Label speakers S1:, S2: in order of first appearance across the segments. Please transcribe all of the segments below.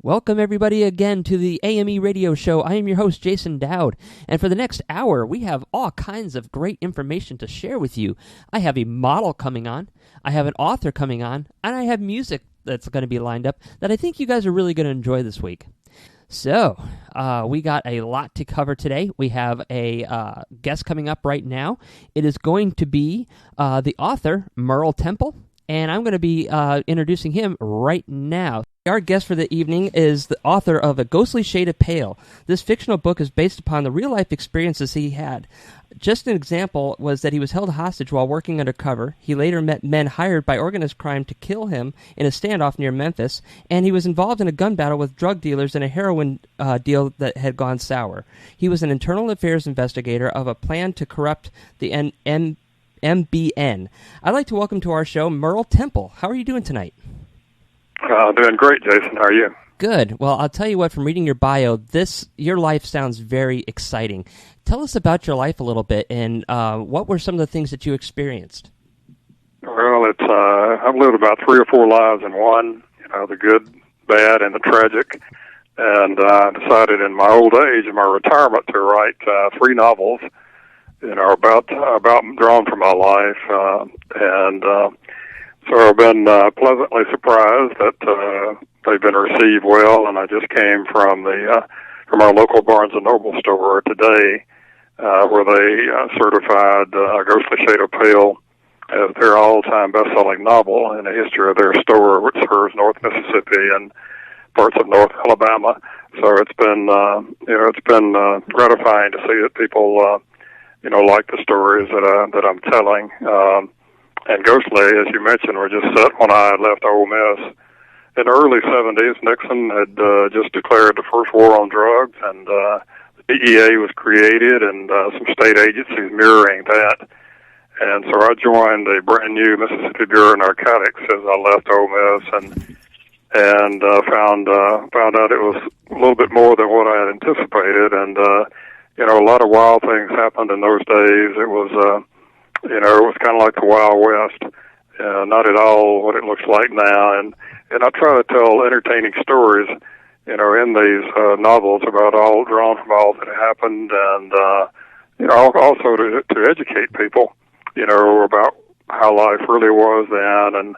S1: Welcome, everybody, again to the AME radio show. I am your host, Jason Dowd, and for the next hour, we have all kinds of great information to share with you. I have a model coming on, I have an author coming on, and I have music that's going to be lined up that I think you guys are really going to enjoy this week. So, we got a lot to cover today. We have a guest coming up right now. It is going to be the author, Merle Temple, and I'm going to be introducing him right now. Our guest for the evening is the author of A Ghostly Shade of Pale. This fictional book is based upon the real-life experiences he had. Just an example was that he was held hostage while working undercover. He later met men hired by organized crime to kill him in a standoff near Memphis, and he was involved in a gun battle with drug dealers and a heroin deal that had gone sour. He was an internal affairs investigator of a plan to corrupt the MBN. I'd like to welcome to our show Merle Temple. How are you doing tonight?
S2: Doing great, Jason. How are you?
S1: Good. Well, I'll tell you what, from reading your bio, your life sounds very exciting. Tell us about your life a little bit, and what were some of the things that you experienced?
S2: Well, I've lived about 3 or 4 lives in one, the good, bad, and the tragic. And I decided in my old age, in my retirement, to write 3 novels, about drawn from my life. So I've been pleasantly surprised that they've been received well, and I just came from our local Barnes & Noble store today, where they certified A Ghostly Shade of Pale as their all-time best-selling novel in the history of their store, which serves North Mississippi and parts of North Alabama. So it's been gratifying to see that people like the stories that I'm telling. And Ghostly, as you mentioned, were just set when I had left Ole Miss. In the early 70s, Nixon had just declared the first war on drugs, and the DEA was created, and some state agencies mirroring that. And so I joined the brand new Mississippi Bureau of Narcotics as I left Ole Miss, and found out it was a little bit more than what I had anticipated. And a lot of wild things happened in those days. It was it was kind of like the Wild West, not at all what it looks like now. And I try to tell entertaining stories, in these novels about all drawn from all that happened, and also to educate people, about how life really was then. And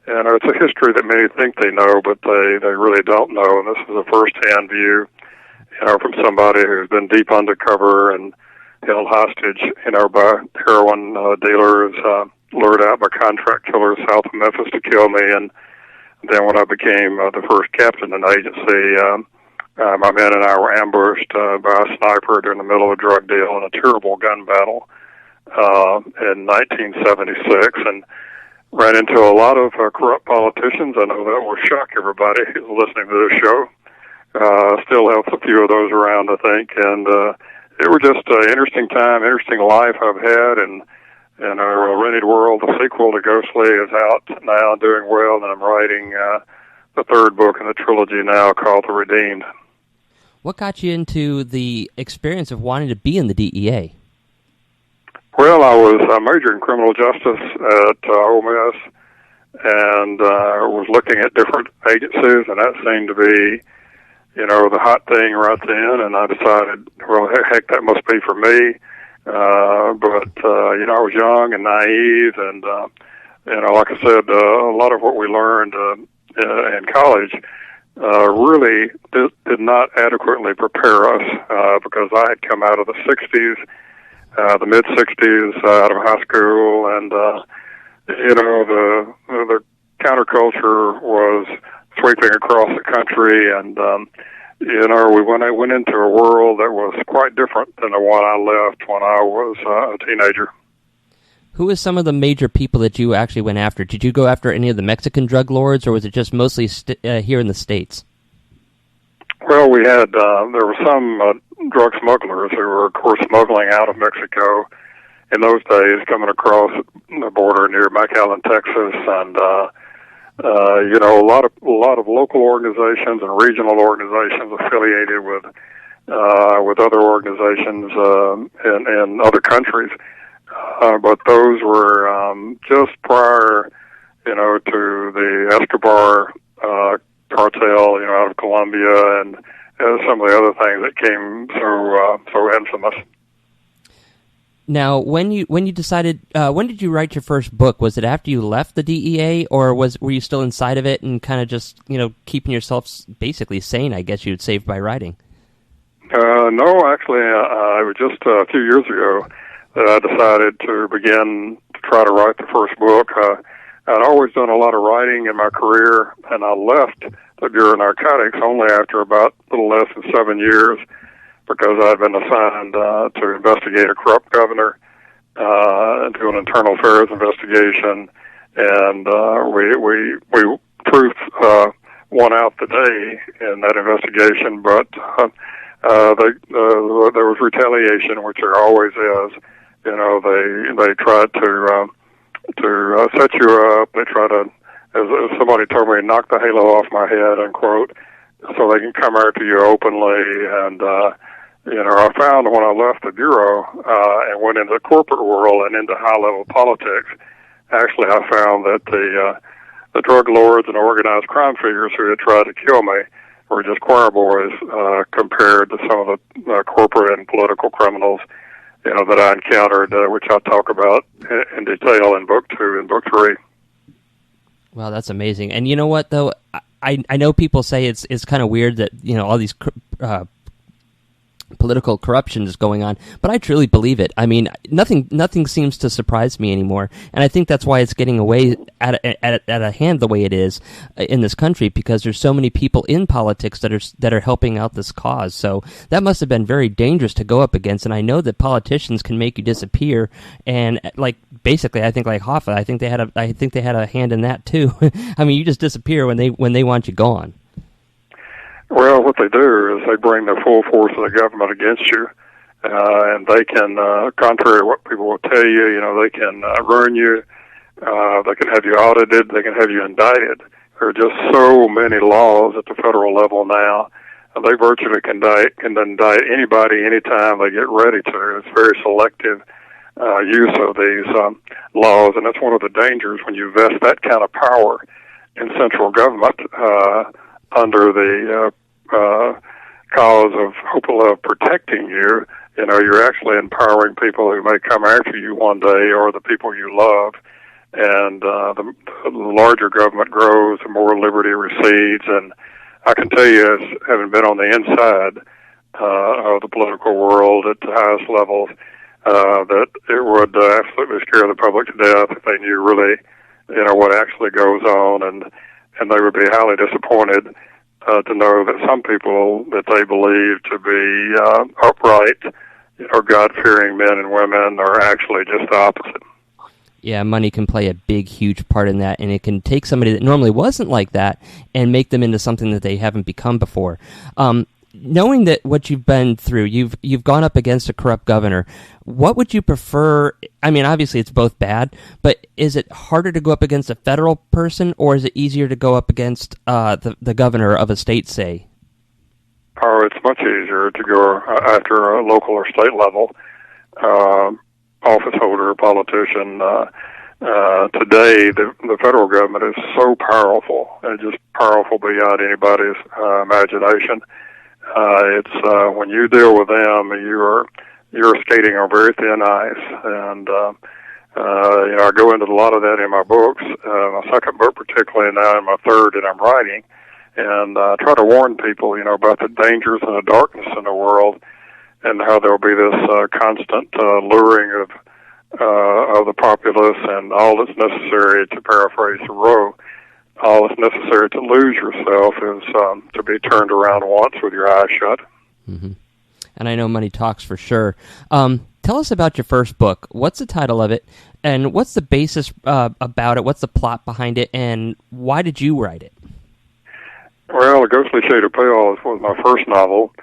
S2: it's a history that many think they know, but they really don't know. And this is a first-hand view, from somebody who's been deep undercover and held hostage, by heroin dealers, lured out by contract killers south of Memphis to kill me. And then when I became the first captain in the agency, my men and I were ambushed by a sniper during the middle of a drug deal in a terrible gun battle in 1976, and ran into a lot of corrupt politicians. I know that will shock everybody who's listening to this show. Still have a few of those around, I think, and it was just an interesting time, interesting life I've had, and our Rented World, the sequel to Ghostly, is out now, doing well, and I'm writing the 3rd book in the trilogy now called The Redeemed.
S1: What got you into the experience of wanting to be in the DEA?
S2: Well, I was majoring in criminal justice at Ole Miss, and was looking at different agencies, and that seemed to be the hot thing right then, and I decided, well, heck, that must be for me. But I was young and naive, and, like I said, a lot of what we learned in college really did not adequately prepare us, because I had come out of the 60s, the mid-60s, out of high school, and, the counterculture was sweeping across the country, and we went into a world that was quite different than the one I left when I was a teenager.
S1: Who is some of the major people that you actually went after? Did you go after any of the Mexican drug lords, or was it just mostly here in the States?
S2: Well, we had there were some drug smugglers who were, of course, smuggling out of Mexico in those days, coming across the border near McAllen, Texas, and a lot of local organizations and regional organizations affiliated with other organizations in other countries. But those were just prior, to the Escobar cartel, out of Colombia, and some of the other things that came so infamous.
S1: Now, when you decided, when did you write your first book? Was it after you left the DEA, or were you still inside of it and kind of just keeping yourself basically sane? I guess you'd save by writing.
S2: No, actually, it was just a few years ago that I decided to begin to try to write the first book. I'd always done a lot of writing in my career, and I left the Bureau of Narcotics only after about a little less than 7 years, because I'd been assigned to investigate a corrupt governor, do an internal affairs investigation, and we truth won out the day in that investigation, but there was retaliation, which there always is. They tried to set you up. They try to, as somebody told me, knock the halo off my head, unquote, so they can come after you openly. And I found when I left the bureau and went into the corporate world and into high-level politics, actually I found that the drug lords and organized crime figures who had tried to kill me were just choir boys compared to some of the corporate and political criminals, that I encountered, which I'll talk about in detail in Book 2 and Book 3.
S1: Wow, that's amazing. And you know what, though? I know people say it's kind of weird that, all these political corruption is going on, but I truly believe it. I mean, nothing seems to surprise me anymore, and I think that's why it's getting away at a hand the way it is in this country, because there's so many people in politics that are helping out this cause. So that must have been very dangerous to go up against, and I know that politicians can make you disappear, and basically, I think like Hoffa, I think they had a hand in that too. I mean, you just disappear when they want you gone.
S2: Well, what they do is they bring the full force of the government against you, and they can, contrary to what people will tell you, they can ruin you, they can have you audited, they can have you indicted. There are just so many laws at the federal level now, and they virtually can indict anybody anytime they get ready to. It's very selective use of these laws, and that's one of the dangers when you vest that kind of power in central government under the cause of hopefully of protecting you. You're actually empowering people who may come after you one day, or the people you love. And the larger government grows, the more liberty recedes. And I can tell you, as having been on the inside of the political world at the highest levels, that it would absolutely scare the public to death if they knew really, what actually goes on, and they would be highly disappointed to know that some people that they believe to be upright, God-fearing men and women are actually just the opposite.
S1: Yeah, money can play a big, huge part in that, and it can take somebody that normally wasn't like that and make them into something that they haven't become before. Knowing that what you've been through, you've gone up against a corrupt governor, what would you prefer? I mean, obviously it's both bad, but is it harder to go up against a federal person, or is it easier to go up against the governor of a state, say?
S2: Oh, it's much easier to go after a local or state level office holder or politician. Today, the federal government is so powerful, and just powerful beyond anybody's imagination. It's when you deal with them, you're skating on very thin ice, and I go into a lot of that in my books. My second book, particularly, now, and my third that I'm writing, and I try to warn people, about the dangers and the darkness in the world, and how there'll be this constant luring of the populace, and all that's necessary, to paraphrase Thoreau, all that's necessary to lose yourself is to be turned around once with your eyes shut.
S1: Mm-hmm. And I know money talks for sure. Tell us about your first book. What's the title of it, and what's the basis about it? What's the plot behind it, and why did you write it?
S2: Well, A Ghostly Shade of Pale was my first novel,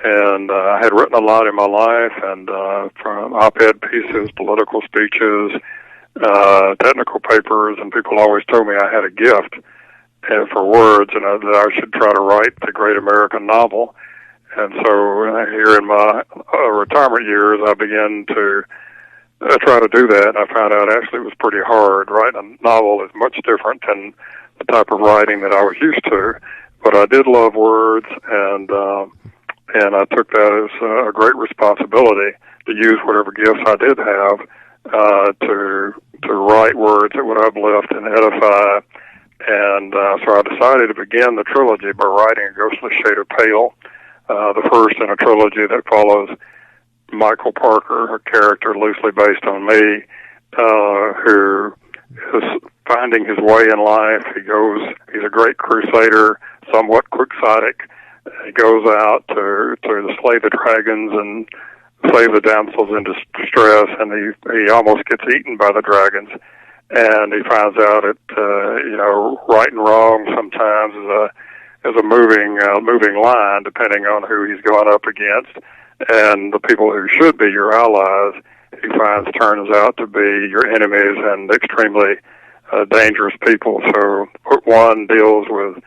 S2: and I had written a lot in my life, and from op-ed pieces, political speeches, technical papers, and people always told me I had a gift for words, and that I should try to write the great American novel. And so here in my retirement years, I began to try to do that. I found out actually it was pretty hard. Writing a novel is much different than the type of writing that I was used to. but I did love words, and I took that as a great responsibility to use whatever gifts I did have to write words that would uplift and edify. And so I decided to begin the trilogy by writing A Ghostly Shade of Pale, the first in a trilogy that follows Michael Parker, a character loosely based on me, who is finding his way in life. He's a great crusader, somewhat quixotic. He goes out to slay the dragons and save the damsels in distress, and he almost gets eaten by the dragons. And he finds out that right and wrong sometimes is a moving line, depending on who he's going up against. And the people who should be your allies, he finds turns out to be your enemies and extremely dangerous people. So book one deals with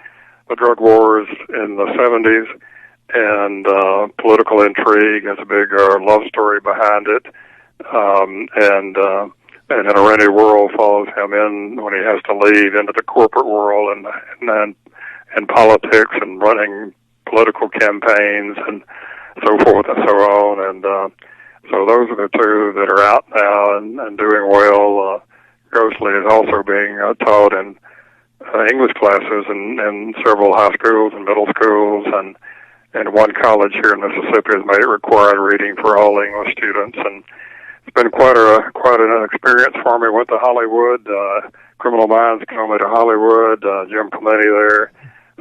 S2: the drug wars in the 70s, and political intrigue has a big love story behind it. And in a rainy world follows him in when he has to leave into the corporate world and politics and running political campaigns and so forth and so on. And so those are the two that are out now and doing well. Ghostly is also being taught in English classes in several high schools and middle schools, and one college here in Mississippi has made it required reading for all English students. And it's been quite an experience for me. Went to Hollywood. Criminal Minds called me to Hollywood. Jim Clemente there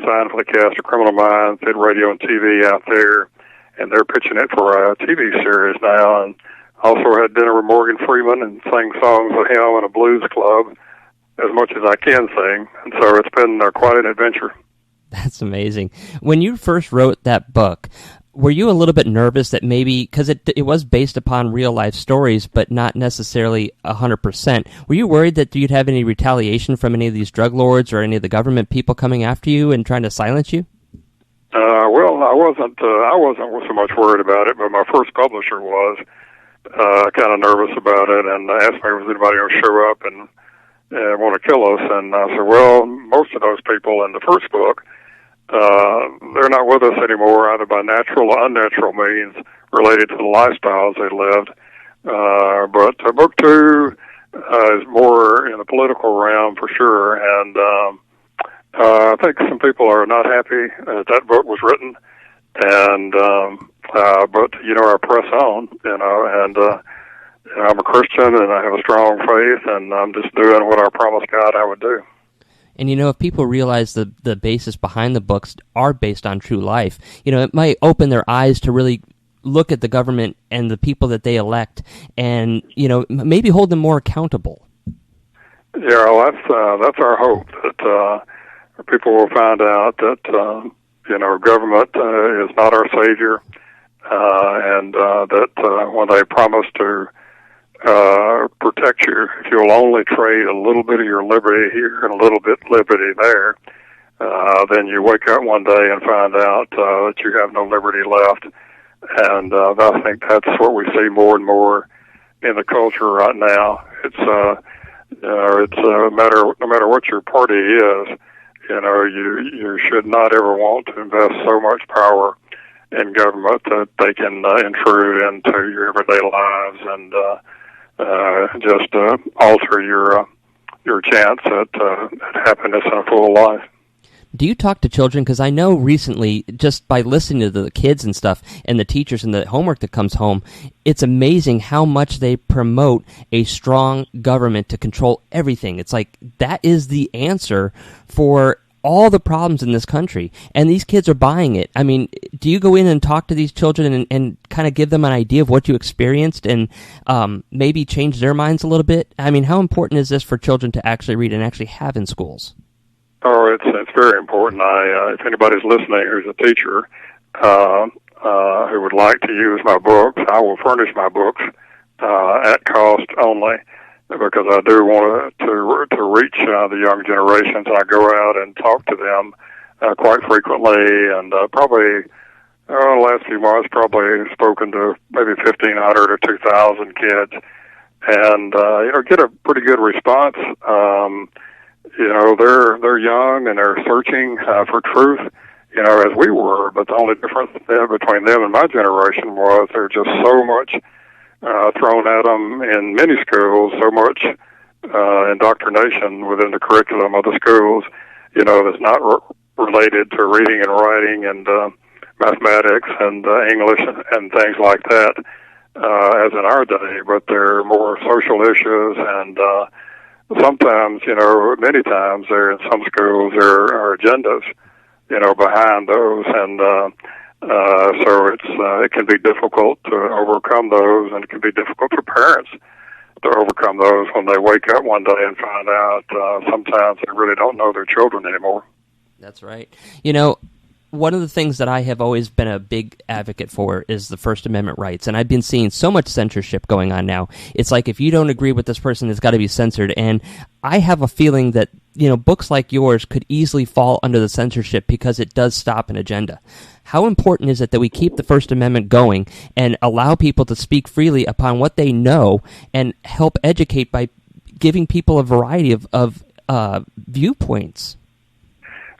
S2: signed for the cast of Criminal Minds. Did radio and TV out there, and they're pitching it for a TV series now. And also had dinner with Morgan Freeman and sang songs with him in a blues club, as much as I can sing. And so it's been quite an adventure.
S1: That's amazing. When you first wrote that book, were you a little bit nervous that maybe, because it was based upon real-life stories, but not necessarily 100%, were you worried that you'd have any retaliation from any of these drug lords or any of the government people coming after you and trying to silence you?
S2: Well, I wasn't so much worried about it, but my first publisher was kind of nervous about it and asked me if anybody going to show up and want to kill us. And I said, well, most of those people in the first book, they're not with us anymore, either by natural or unnatural means related to the lifestyles they lived. But book two is more in the political realm for sure, and I think some people are not happy that book was written, and but I press on, and I'm a Christian and I have a strong faith, and I'm just doing what I promised God I would do.
S1: And, if people realize the basis behind the books are based on true life, it might open their eyes to really look at the government and the people that they elect and, maybe hold them more accountable.
S2: Yeah, well, that's our hope, that people will find out that, government is not our savior, and that when they promise to protect you, if you'll only trade a little bit of your liberty here and a little bit of liberty there, then you wake up one day and find out that you have no liberty left. And I think that's what we see more and more in the culture right now. It's no matter what your party is, you should not ever want to invest so much power in government that they can intrude into your everyday lives and just alter your chance at happiness and a full life.
S1: Do you talk to children? Because I know recently, just by listening to the kids and stuff, and the teachers and the homework that comes home, it's amazing how much they promote a strong government to control everything. It's like that is the answer for all the problems in this country, and these kids are buying it. I mean, do you go in and talk to these children and kind of give them an idea of what you experienced and maybe change their minds a little bit? I mean, how important is this for children to actually read and actually have in schools?
S2: Oh, it's very important. If anybody's listening who's a teacher who would like to use my books, I will furnish my books at cost only, because I do want to reach the young generations. I go out and talk to them quite frequently, and probably the last few months probably spoken to maybe 1,500 or 2,000 kids, and get a pretty good response. They're young and they're searching for truth, as we were. But the only difference between them and my generation was there's just so much thrown at them in many schools, so much indoctrination within the curriculum of the schools, that's not related to reading and writing and mathematics and English and things like that, as in our day. But they're more social issues, and sometimes, many times, there in some schools there are agendas, behind those, and so it can be difficult to overcome those, and it can be difficult for parents to overcome those when they wake up one day and find out sometimes they really don't know their children anymore.
S1: That's right. One of the things that I have always been a big advocate for is the First Amendment rights, and I've been seeing so much censorship going on now. It's like, if you don't agree with this person, it's got to be censored, and I have a feeling that, books like yours could easily fall under the censorship because it does stop an agenda. How important is it that we keep the First Amendment going and allow people to speak freely upon what they know and help educate by giving people a variety of viewpoints?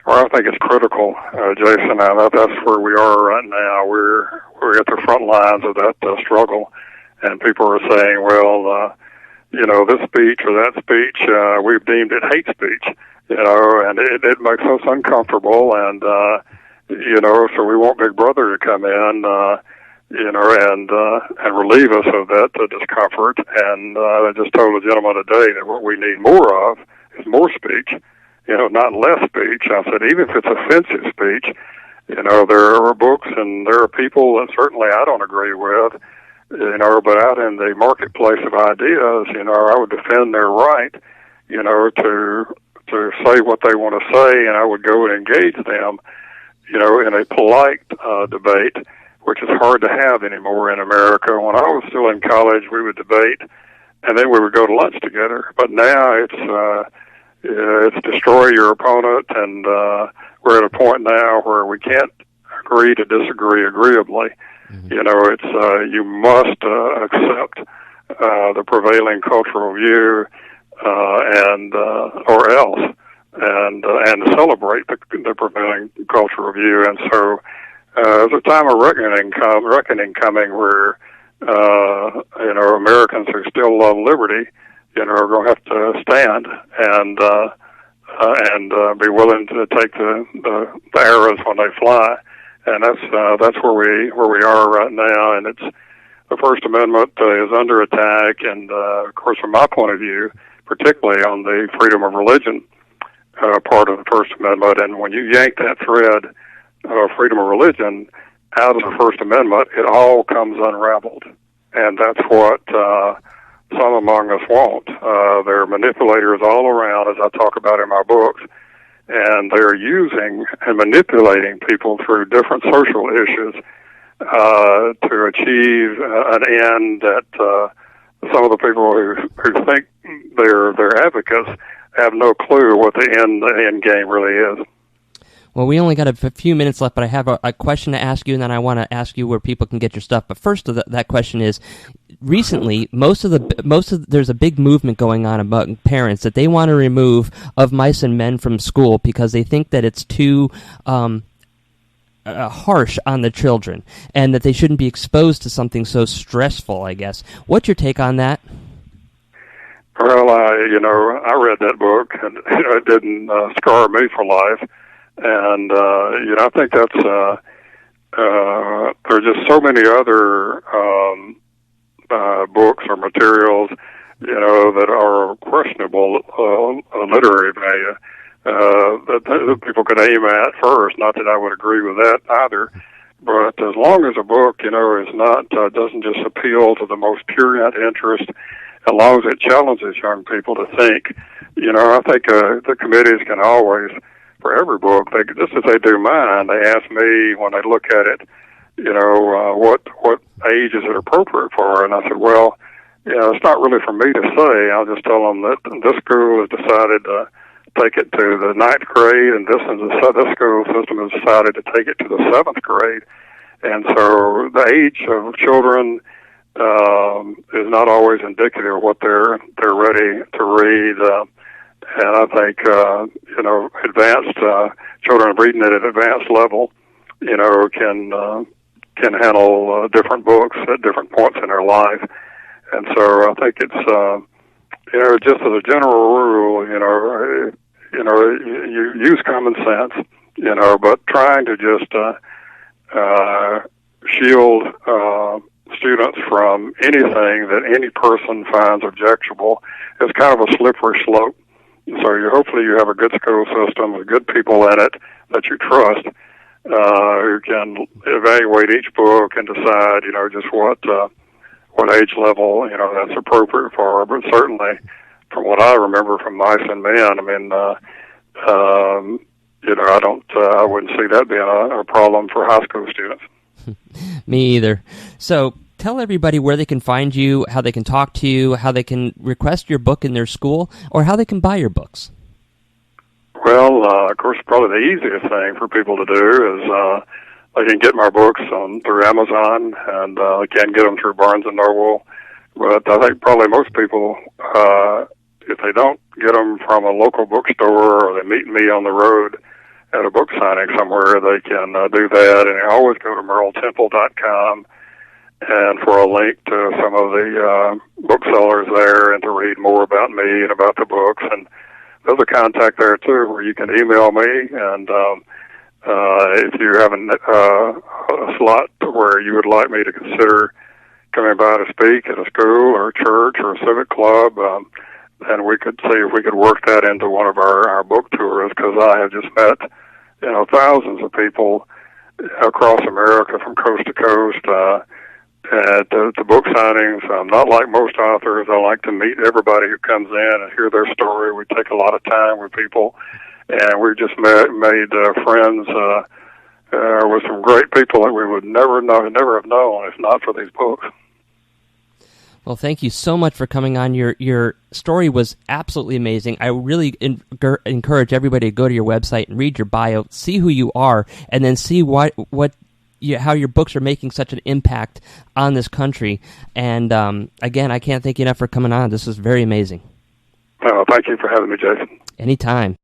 S2: Well, I think it's critical, Jason. That's where we are right now. We're at the front lines of that struggle, and people are saying, well, this speech or that speech, we've deemed it hate speech, and it makes us uncomfortable, and so we want Big Brother to come in, and relieve us of that discomfort. And I just told a gentleman today that what we need more of is more speech. Not less speech. I said, even if it's offensive speech, there are books and there are people that certainly I don't agree with, but out in the marketplace of ideas, I would defend their right, to say what they want to say, and I would go and engage them, in a polite debate, which is hard to have anymore in America. When I was still in college, we would debate, and then we would go to lunch together. But now it's destroy your opponent, and we're at a point now where we can't agree to disagree agreeably. Mm-hmm. It's you must accept the prevailing cultural view, and or else, and celebrate the prevailing cultural view. And so there's a time of reckoning coming where Americans who still love liberty, are going to have to stand and be willing to take the arrows when they fly, and that's where we are right now. And it's the First Amendment is under attack, and of course, from my point of view, particularly on the freedom of religion part of the First Amendment, and when you yank that thread of freedom of religion out of the First Amendment, it all comes unraveled, and that's what some among us won't. There are manipulators all around, as I talk about in my books, and they're using and manipulating people through different social issues to achieve an end that some of the people who think they're advocates have no clue what the end game really is.
S1: Well, we only got a few minutes left, but I have a question to ask you, and then I want to ask you where people can get your stuff. But first, that question is: recently, there's a big movement going on among parents that they want to remove Of Mice and Men from school because they think that it's too harsh on the children, and that they shouldn't be exposed to something so stressful, I guess. What's your take on that?
S2: Well, I read that book, and it didn't scar me for life. And, I think that's, there are just so many other books or materials, that are questionable literary value that people could aim at first. Not that I would agree with that either. But as long as a book, is not, doesn't just appeal to the most prurient interest, as long as it challenges young people to think, I think the committees can always, for every book, just as they do mine, they ask me when they look at it, what age is it appropriate for? And I said, well, it's not really for me to say. I'll just tell them that this school has decided to take it to the 9th grade, and this school system has decided to take it to the 7th grade. And so the age of children is not always indicative of what they're ready to read. And I think, advanced children reading at an advanced level, can handle different books at different points in their life. And so I think it's, just as a general rule, you use common sense, but trying to just shield students from anything that any person finds objectionable is kind of a slippery slope. So hopefully you have a good school system with good people in it that you trust, who can evaluate each book and decide, just what age level, that's appropriate for. But certainly, from what I remember from Mice and Men, I mean, I wouldn't see that being a problem for high school students.
S1: Me either. So tell everybody where they can find you, how they can talk to you, how they can request your book in their school, or how they can buy your books.
S2: Well, of course, probably the easiest thing for people to do is they can get my books through Amazon, and they can get them through Barnes & Noble. But I think probably most people, if they don't get them from a local bookstore or they meet me on the road at a book signing somewhere, they can do that. And they always go to merletemple.com and for a link to some of the booksellers there and to read more about me and about the books. And there's a contact there, too, where you can email me. And if you have a slot where you would like me to consider coming by to speak at a school or a church or a civic club, then we could see if we could work that into one of our book tours, because I have just met, thousands of people across America from coast to coast at the book signings. Not like most authors. I like to meet everybody who comes in and hear their story. We take a lot of time with people, and we've just made friends with some great people that we would never have known if not for these books.
S1: Well, thank you so much for coming on. Your story was absolutely amazing. I really encourage everybody to go to your website and read your bio, see who you are, and then see how your books are making such an impact on this country. And again, I can't thank you enough for coming on. This is very amazing.
S2: Thank you for having me, Jason.
S1: Anytime.